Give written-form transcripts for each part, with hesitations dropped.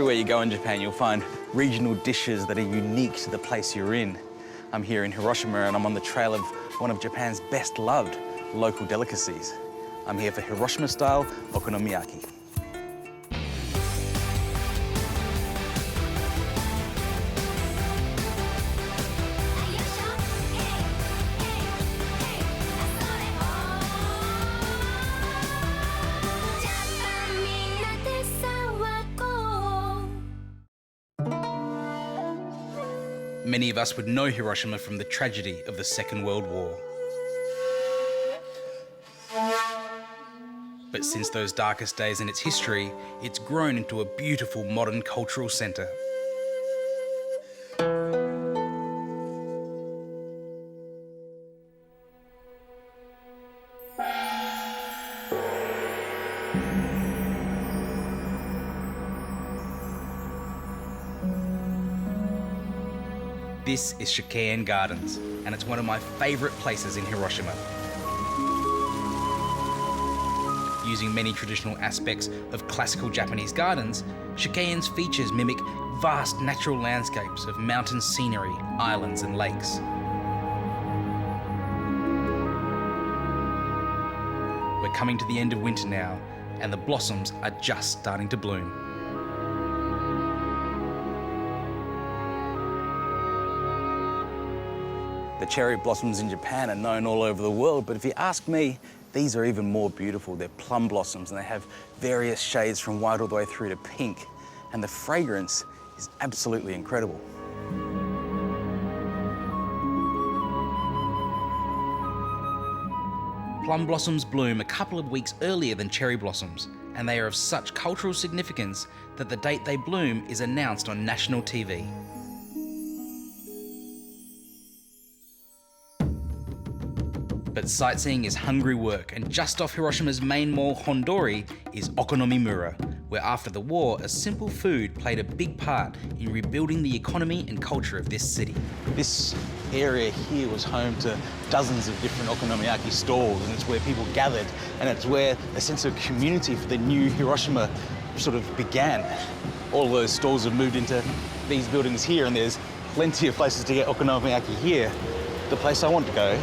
Everywhere you go in Japan, you'll find regional dishes that are unique to the place you're in. I'm here in Hiroshima and I'm on the trail of one of Japan's best loved local delicacies. I'm here for Hiroshima-style Okonomiyaki. Many of us would know Hiroshima from the tragedy of the Second World War. But since those darkest days in its history, it's grown into a beautiful modern cultural centre. This is Chicane Gardens, and it's one of my favourite places in Hiroshima. Using many traditional aspects of classical Japanese gardens, Chicane's features mimic vast natural landscapes of mountain scenery, islands and lakes. We're coming to the end of winter now, and the blossoms are just starting to bloom. The cherry blossoms in Japan are known all over the world, but if you ask me, these are even more beautiful. They're plum blossoms and they have various shades from white all the way through to pink, and the fragrance is absolutely incredible. Plum blossoms bloom a couple of weeks earlier than cherry blossoms, and they are of such cultural significance that the date they bloom is announced on national TV. But sightseeing is hungry work, and just off Hiroshima's main mall, Hondori, is Okonomimura, where after the war, a simple food played a big part in rebuilding the economy and culture of this city. This area here was home to dozens of different okonomiyaki stalls, and it's where people gathered, and it's where a sense of community for the new Hiroshima sort of began. All those stalls have moved into these buildings here, and there's plenty of places to get okonomiyaki here. The place I want to go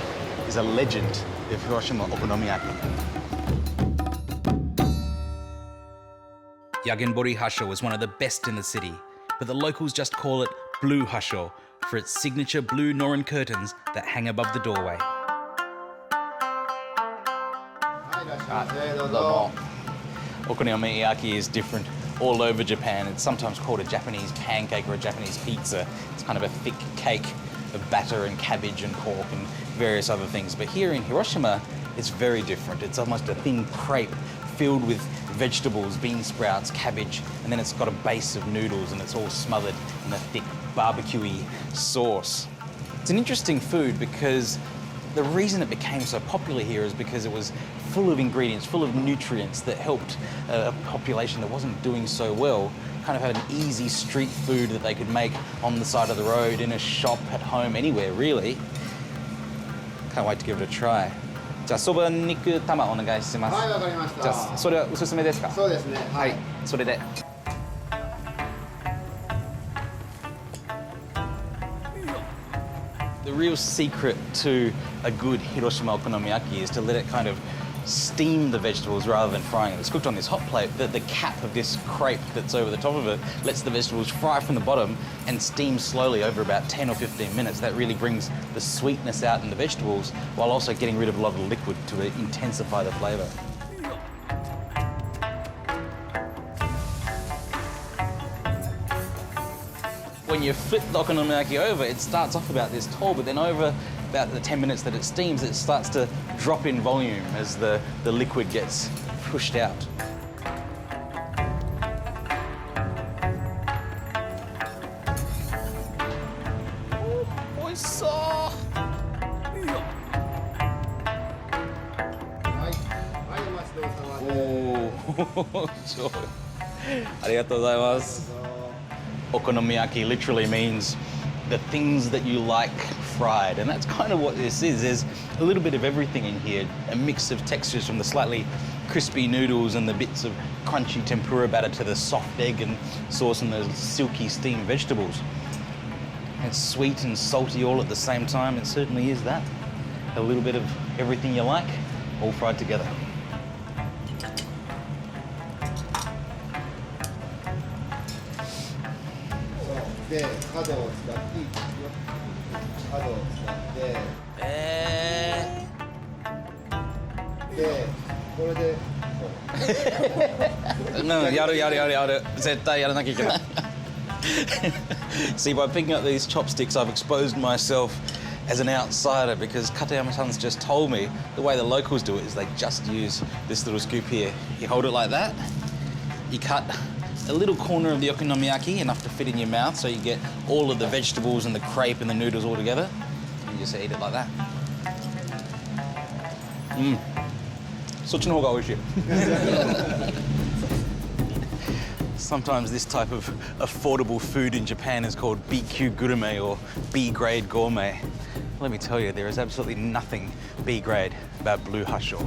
is a legend of Hiroshima Okonomiyaki. Yagenbori Hassho is one of the best in the city, but the locals just call it Blue Hassho for its signature blue Norin curtains that hang above the doorway. Okonomiyaki is different all over Japan. It's sometimes called a Japanese pancake or a Japanese pizza. It's kind of a thick cake of batter and cabbage and pork and various other things. But here in Hiroshima, it's very different. It's almost a thin crepe filled with vegetables, bean sprouts, cabbage, and then it's got a base of noodles and it's all smothered in a thick barbecue-y sauce. It's an interesting food because the reason it became so popular here is because it was full of ingredients, full of nutrients that helped a population that wasn't doing so well kind of have an easy street food that they could make on the side of the road, in a shop, at home, anywhere, really. Can't wait to give it a try. じゃあ、そば肉玉お願いします。はい、わかりました。じゃあ、それはおすすめですか？そうですね。はい、それで。The real secret to a good Hiroshima okonomiyaki is to let it kind of steam the vegetables rather than frying it. It's cooked on this hot plate. The cap of this crepe that's over the top of it lets the vegetables fry from the bottom and steam slowly over about 10 or 15 minutes. That really brings the sweetness out in the vegetables while also getting rid of a lot of the liquid to intensify the flavour. When you flip the okonomiyaki over, it starts off about this tall, but then over about the 10 minutes that it steams, it starts to drop in volume as the liquid gets pushed out. Oh, oishissou! Oh, ありがとうございます。Okonomiyaki literally means the things that you like fried, and that's kind of what this is. There's a little bit of everything in here, a mix of textures from the slightly crispy noodles and the bits of crunchy tempura batter to the soft egg and sauce and the silky steamed vegetables. It's sweet and salty all at the same time. It certainly is that. A little bit of everything you like, all fried together. No, yaru. Zettai yaranaki ikenai. See, by picking up these chopsticks, I've exposed myself as an outsider because Katayama-san's just told me the way the locals do it is they just use this little scoop here. You hold it like that, you cut a little corner of the okonomiyaki, enough to fit in your mouth so you get all of the vegetables and the crepe and the noodles all together. You just eat it like that. Mmm. そっちの方が美味しい. Sometimes this type of affordable food in Japan is called B-級 gourmet or B-grade gourmet. Let me tell you, there is absolutely nothing B-grade about blue Hassho.